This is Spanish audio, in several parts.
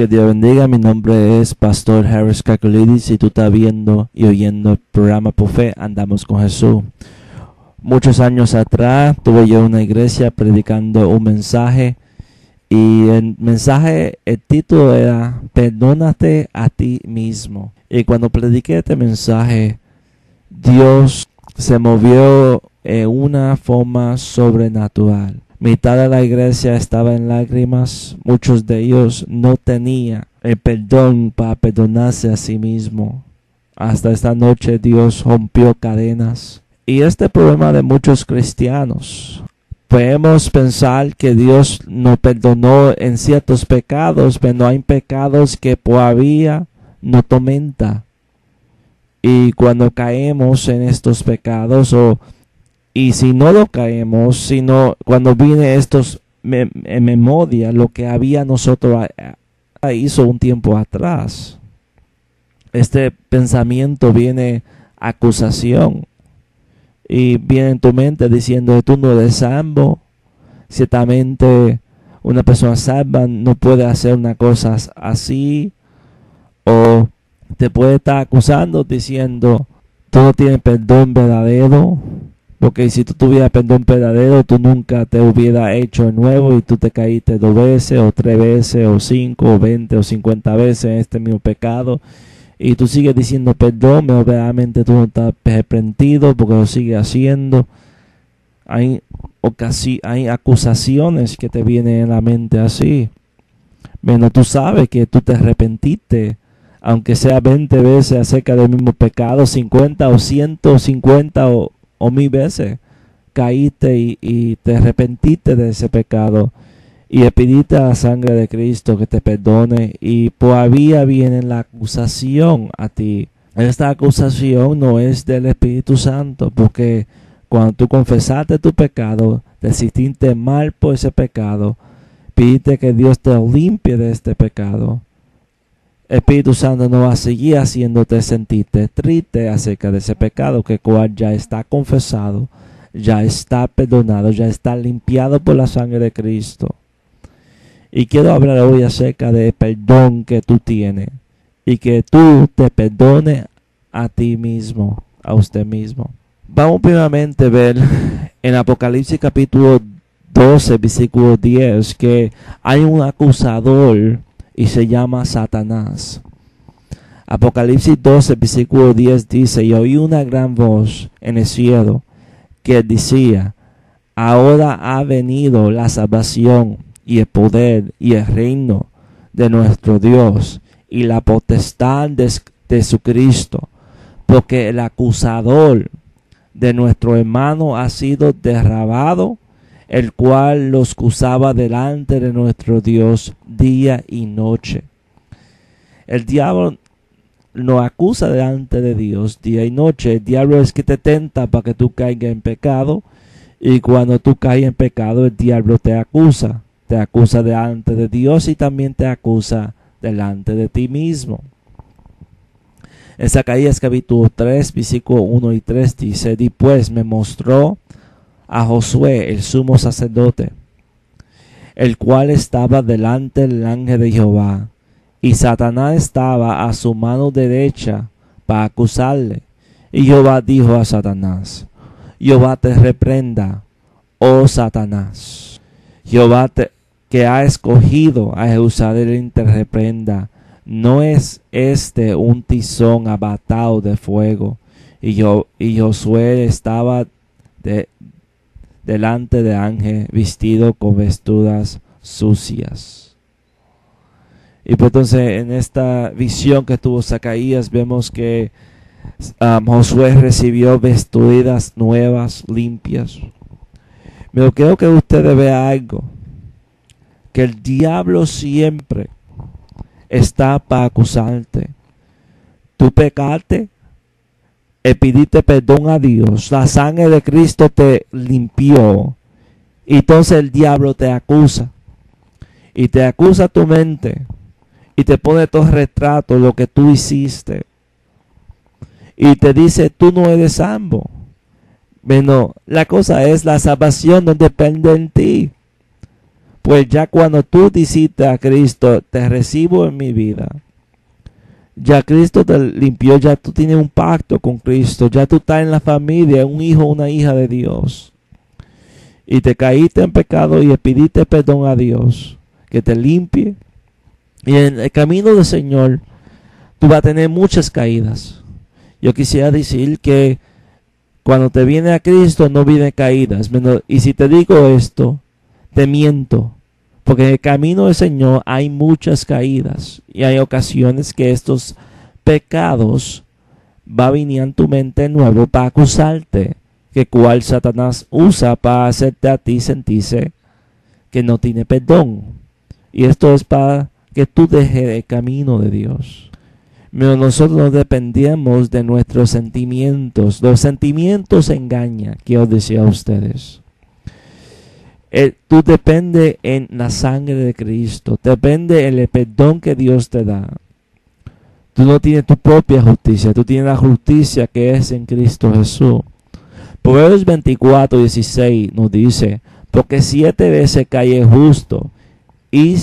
Que Dios bendiga, mi nombre es Pastor Harris Kakulidis y tú estás viendo y oyendo el programa Por Fe, Andamos con Jesús. Muchos años atrás tuve yo una iglesia predicando un mensaje y el mensaje, el título era Perdónate a ti mismo. Y cuando prediqué este mensaje, Dios se movió en una forma sobrenatural. Mitad de la iglesia estaba en lágrimas. Muchos de ellos no tenían el perdón para perdonarse a sí mismo. Hasta esta noche Dios rompió cadenas. Y este problema de muchos cristianos. Podemos pensar que Dios nos perdonó en ciertos pecados, pero no hay pecados que todavía nos tormenta. Y cuando caemos en estos pecados y si no lo caemos, sino cuando viene estos en memoria, lo que había nosotros hizo un tiempo atrás. Este pensamiento viene acusación. Y viene en tu mente diciendo, tú no eres salvo. Ciertamente una persona salva no puede hacer una cosa así. O te puede estar acusando diciendo, tú no tienes perdón verdadero. Porque si tú tuvieras perdón verdadero, tú nunca te hubieras hecho de nuevo y tú te caíste 2 veces, o 3 veces, o 5, o 20, o 50 veces en este mismo pecado. Y tú sigues diciendo perdón, pero realmente tú no estás arrepentido porque lo sigues haciendo. Hay acusaciones que te vienen en la mente así. Bueno, tú sabes que tú te arrepentiste, aunque sea 20 veces acerca del mismo pecado, 50 o 150 o 1000 veces caíste y te arrepentiste de ese pecado y le pediste a la sangre de Cristo que te perdone, y todavía viene la acusación a ti. Esta acusación no es del Espíritu Santo, porque cuando tú confesaste tu pecado, te sentiste mal por ese pecado, pidiste que Dios te limpie de este pecado. El Espíritu Santo no va a seguir haciéndote sentirte triste acerca de ese pecado, que cual ya está confesado, ya está perdonado, ya está limpiado por la sangre de Cristo. Y quiero hablar hoy acerca del perdón que tú tienes, y que tú te perdones a ti mismo, a usted mismo. Vamos primeramente a ver en Apocalipsis capítulo 12, versículo 10, que hay un acusador y se llama Satanás. Apocalipsis 12, versículo 10 dice, y oí una gran voz en el cielo que decía, ahora ha venido la salvación y el poder y el reino de nuestro Dios y la potestad de su Cristo, porque el acusador de nuestro hermano ha sido derribado, el cual los acusaba delante de nuestro Dios día y noche. El diablo nos acusa delante de Dios día y noche. El diablo es que te tenta para que tú caigas en pecado, y cuando tú caes en pecado, el diablo te acusa. Te acusa delante de Dios y también te acusa delante de ti mismo. En Zacarías capítulo 3, versículo 1 y 3 dice, después me mostró a Josué, el sumo sacerdote, el cual estaba delante del ángel de Jehová, y Satanás estaba a su mano derecha para acusarle. Y Jehová dijo a Satanás, Jehová te reprenda, oh Satanás. Jehová que ha escogido a Jerusalén te reprenda. ¿No es este un tizón abatado de fuego? Y Josué estaba delante del ángel, vestido con vestiduras sucias. Y pues entonces en esta visión que tuvo Zacarías vemos que Josué recibió vestiduras nuevas, limpias. Pero creo que ustedes vean algo, que el diablo siempre está para acusarte. Tú pecaste, pediste perdón a Dios, la sangre de Cristo te limpió, y entonces el diablo te acusa, y te acusa tu mente, y te pone todo el retrato de lo que tú hiciste, y te dice, tú no eres salvo. Bueno, la cosa es, la salvación no depende en ti. Pues ya cuando tú dijiste a Cristo, te recibo en mi vida, ya Cristo te limpió, ya tú tienes un pacto con Cristo, ya tú estás en la familia, un hijo, una hija de Dios. Y te caíste en pecado y le pidiste perdón a Dios, que te limpie. Y en el camino del Señor, tú vas a tener muchas caídas. Yo quisiera decir que cuando te viene a Cristo no vienen caídas. Y si te digo esto, te miento. Porque en el camino del Señor hay muchas caídas. Y hay ocasiones que estos pecados va a venir en tu mente nuevo para acusarte. Que cual Satanás usa para hacerte a ti sentirse que no tiene perdón. Y esto es para que tú dejes el camino de Dios. Pero nosotros no dependemos de nuestros sentimientos. Los sentimientos engañan, quiero decir a ustedes. Tú dependes en la sangre de Cristo. Depende en el perdón que Dios te da. Tú no tienes tu propia justicia. Tú tienes la justicia que es en Cristo Jesús. Proverbios 24:16 nos dice, porque 7 veces cae el justo y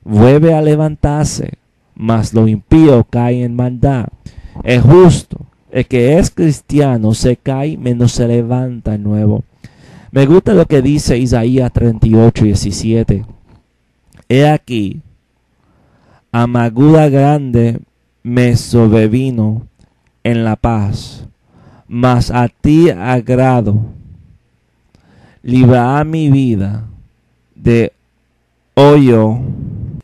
vuelve a levantarse, mas lo impío cae en maldad. El justo, el que es cristiano, se cae, menos se levanta de nuevo. Me gusta lo que dice Isaías 38:17. He aquí, amargura grande me sobrevino en la paz, mas a ti agrado librar mi vida de hoyo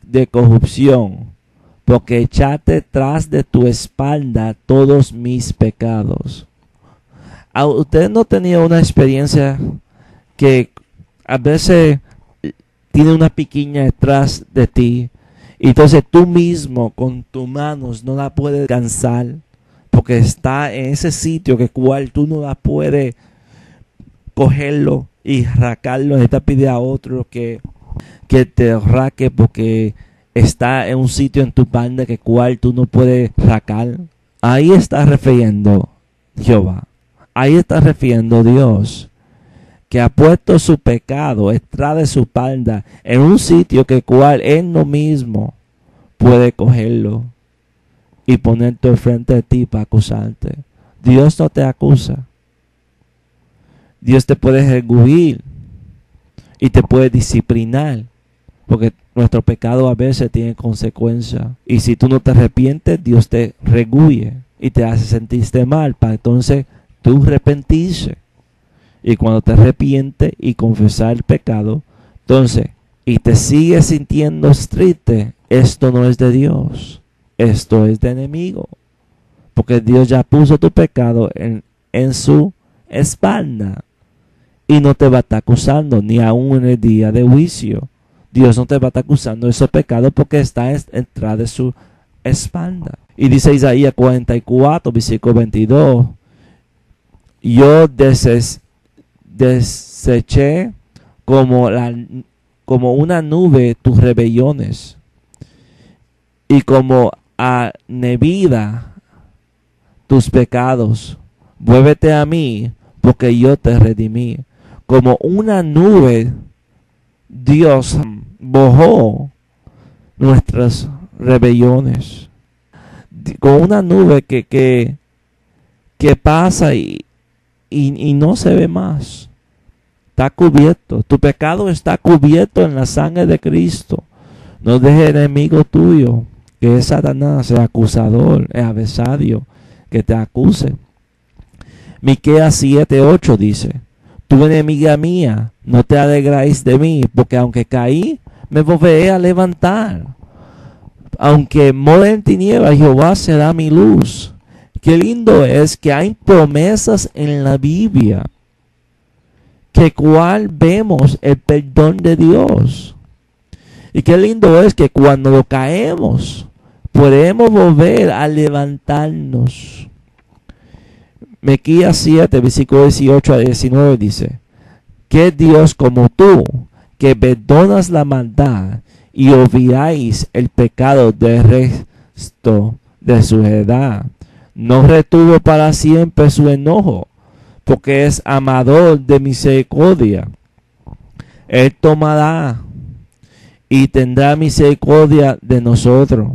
de corrupción, porque echaste tras de tu espalda todos mis pecados. ¿Usted no tenía una experiencia que a veces tiene una piquiña detrás de ti, y entonces tú mismo con tus manos no la puedes alcanzar, porque está en ese sitio que cual tú no la puedes cogerlo y racarlo? Necesitas pedir a otro que te raque porque está en un sitio en tu espalda que cual tú no puedes racar. Ahí está refiriendo Jehová. Ahí está refiriendo Dios, que ha puesto su pecado detrás de su espalda en un sitio que cual Él no mismo puede cogerlo y ponerte frente de ti para acusarte. Dios no te acusa. Dios te puede reguir y te puede disciplinar, porque nuestro pecado a veces tiene consecuencias. Y si tú no te arrepientes, Dios te reguye y te hace sentirte mal para entonces tú arrepentirse. Y cuando te arrepientes y confesar el pecado, entonces, y te sigues sintiendo triste, esto no es de Dios. Esto es de enemigo. Porque Dios ya puso tu pecado en su espalda. Y no te va a estar acusando, ni aún en el día de juicio. Dios no te va a estar acusando de esos pecados porque está detrás de su espalda. Y dice Isaías 44, versículo 22. Yo deseché como una nube tus rebeliones, y como a nevida tus pecados. Vuélvete a mí, porque yo te redimí. Como una nube, Dios borró nuestras rebeliones. Con una nube que pasa y no se ve más. Está cubierto. Tu pecado está cubierto en la sangre de Cristo. No dejes el enemigo tuyo, que es Satanás, el acusador, el adversario, que te acuse. Miqueas 7:8 dice, tu enemiga mía, no te alegráis de mí, porque aunque caí, me volveré a levantar. Aunque more en tinieblas, Jehová será mi luz. Qué lindo es que hay promesas en la Biblia, que cual vemos el perdón de Dios. Y qué lindo es que cuando lo caemos, podemos volver a levantarnos. Miqueas 7, versículo 18 a 19 dice, ¿qué Dios como tú, que perdonas la maldad y olvidáis el pecado del resto de su edad? No retuvo para siempre su enojo, porque es amador de misericordia. Él tomará y tendrá misericordia de nosotros.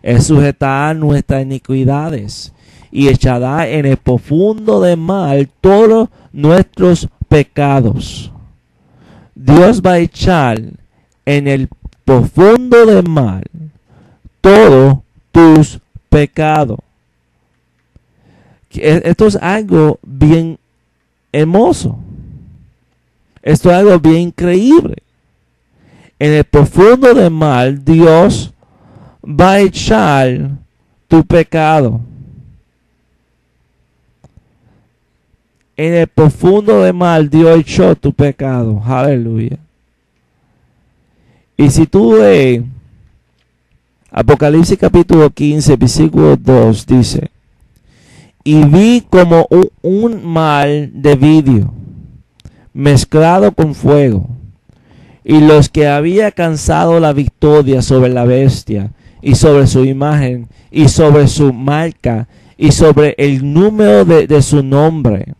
Él sujetará nuestras iniquidades y echará en el profundo del mar todos nuestros pecados. Dios va a echar en el profundo del mar todos tus pecados. Esto es algo bien hermoso. Esto es algo bien increíble. En el profundo del mar, Dios va a echar tu pecado. En el profundo del mar, Dios echó tu pecado. Aleluya. Y si tú ves Apocalipsis capítulo 15, versículo 2, dice: y vi como un mar de vidrio mezclado con fuego, y los que había alcanzado la victoria sobre la bestia, y sobre su imagen, y sobre su marca, y sobre el número de su nombre,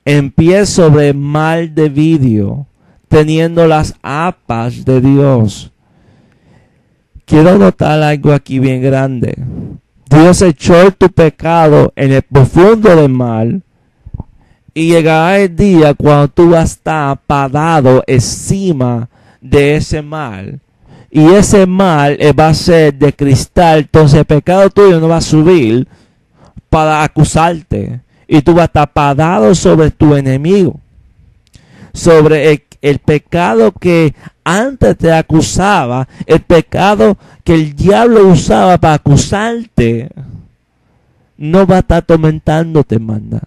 en pie sobre el mar de vidrio, teniendo las arpas de Dios. Quiero notar algo aquí bien grande. Dios echó tu pecado en el profundo del mar, y llegará el día cuando tú vas a estar parado encima de ese mar. Y ese mar va a ser de cristal. Entonces el pecado tuyo no va a subir para acusarte. Y tú vas a estar parado sobre tu enemigo. Sobre el pecado que antes te acusaba. El pecado que el diablo usaba para acusarte. No va a estar atormentándote, hermana.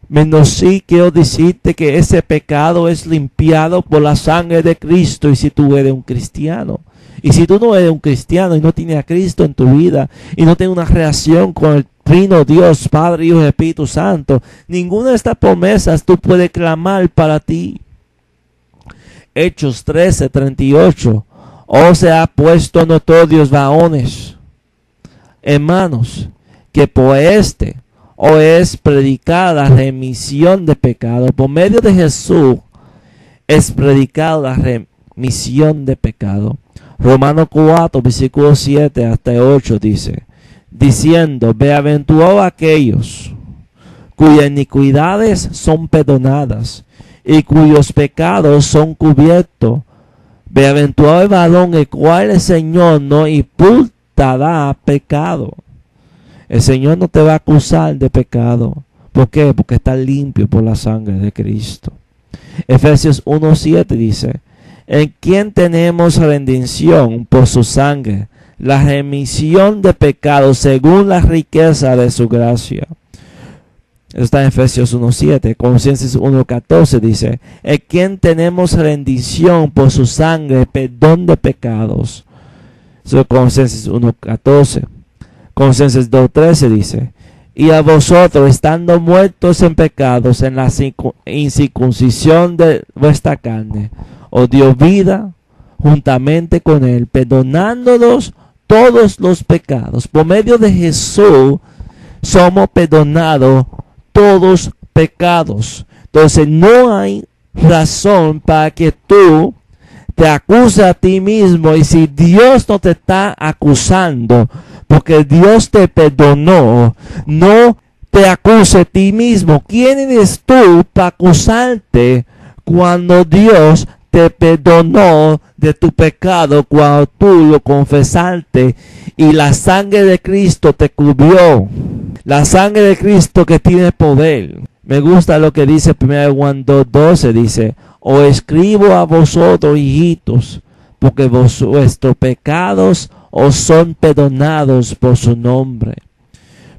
Menos sí quiero decirte que ese pecado es limpiado por la sangre de Cristo. Y si tú eres un cristiano, y si tú no eres un cristiano y no tienes a Cristo en tu vida, y no tienes una relación con el Trino Dios, Padre, Hijo y Espíritu Santo, ninguna de estas promesas tú puedes clamar para ti. Hechos 13:38. O se ha puesto notorios varones, hermanos, que por o es predicada la remisión de pecado. Por medio de Jesús es predicada la remisión de pecado. Romanos 4, versículo 7 hasta 8 dice, diciendo: bienaventurados aquellos cuyas iniquidades son perdonadas y cuyos pecados son cubiertos. Bienaventurado el varón el cual el Señor no imputará pecado. El Señor no te va a acusar de pecado. ¿Por qué? Porque está limpio por la sangre de Cristo. Efesios 1:7 dice: en quien tenemos redención por su sangre, la remisión de pecados según la riqueza de su gracia. Eso está en Efesios 1:7. Colosenses 1:14 dice: en quien tenemos redención por su sangre, perdón de pecados. Eso es Colosenses 1:14. Colosenses 2:13 dice: y a vosotros, estando muertos en pecados, en la incircuncisión de vuestra carne, os dio vida juntamente con él, perdonándonos todos los pecados. Por medio de Jesús somos perdonados todos pecados. Entonces no hay razón para que tú te acuses a ti mismo. Y si Dios no te está acusando, porque Dios te perdonó, no te acuse a ti mismo. ¿Quién eres tú para acusarte cuando Dios te perdonó de tu pecado, cuando tú lo confesaste y la sangre de Cristo te cubrió? La sangre de Cristo que tiene poder. Me gusta lo que dice 1 Juan 2:12, dice: os escribo a vosotros, hijitos, porque vuestros pecados os son perdonados por su nombre.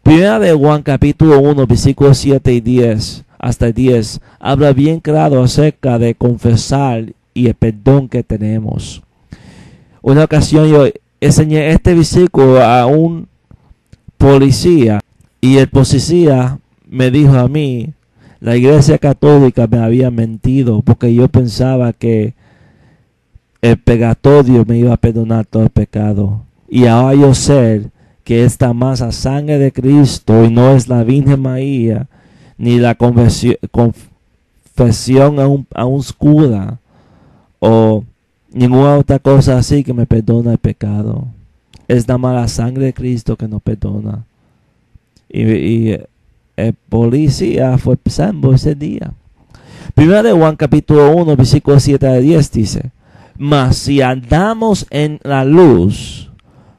1 Juan capítulo 1, versículos 7 y 10 hasta 10, habla bien claro acerca de confesar y el perdón que tenemos. Una ocasión yo enseñé este versículo a un policía, y el policía me dijo a mí: la iglesia católica me había mentido, porque yo pensaba que el purgatorio me iba a perdonar todo el pecado. Y ahora yo sé que esta más la sangre de Cristo, y no es la Virgen María, ni la confesión a un cura, o ninguna otra cosa así que me perdona el pecado. Es nada más la sangre de Cristo que nos perdona. Y el policía fue salvo ese día. Primera de Juan capítulo 1 versículo 7 a 10 dice: mas si andamos en la luz,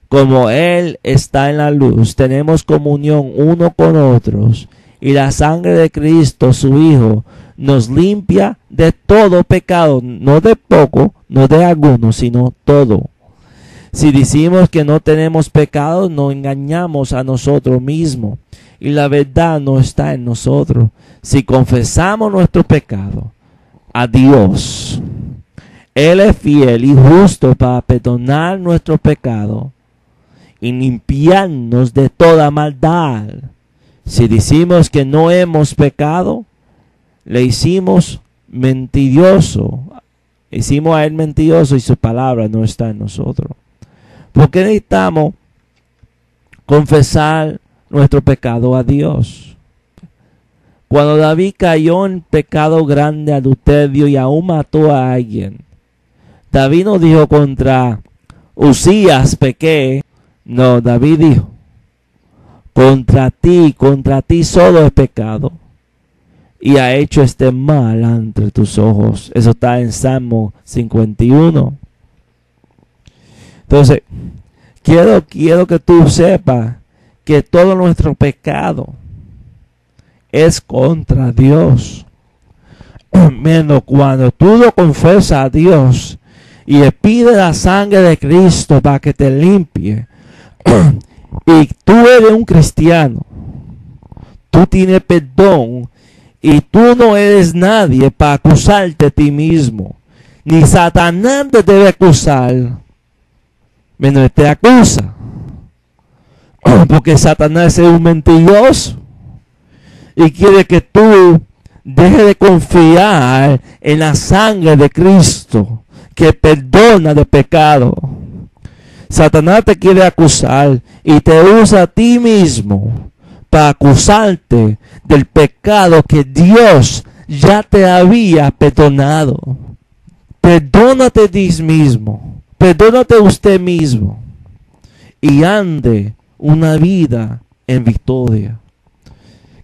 como Él está en la luz, tenemos comunión uno con otros, y la sangre de Cristo, su Hijo, nos limpia de todo pecado, no de poco, no de alguno, sino todo. Si decimos que no tenemos pecado, nos engañamos a nosotros mismos, y la verdad no está en nosotros. Si confesamos nuestro pecado a Dios, Él es fiel y justo para perdonar nuestro pecado y limpiarnos de toda maldad. Si decimos que no hemos pecado, le hicimos mentiroso. Hicimos a Él mentiroso y su palabra no está en nosotros. ¿Por qué necesitamos confesar nuestro pecado a Dios? Cuando David cayó en pecado grande, adulterio y aún mató a alguien, David no dijo contra Usías pequé. No, David dijo: contra ti solo he pecado y ha hecho este mal ante tus ojos. Eso está en Salmo 51. Entonces, quiero que tú sepas que todo nuestro pecado es contra Dios. Menos cuando tú lo confesas a Dios y le pides la sangre de Cristo para que te limpie, y tú eres un cristiano, tú tienes perdón, y tú no eres nadie para acusarte a ti mismo. Ni Satanás te debe acusar, menos te acusa. Porque Satanás es un mentiroso y quiere que tú dejes de confiar en la sangre de Cristo que perdona de pecado. Satanás te quiere acusar y te usa a ti mismo para acusarte del pecado que Dios ya te había perdonado. Perdónate a ti mismo, perdónate usted mismo y ande una vida en victoria.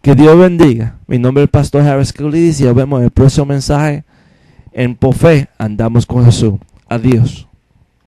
Que Dios bendiga. Mi nombre es el pastor Harris Cleese y nos vemos en el próximo mensaje. En Por Fe andamos con Jesús. Adiós.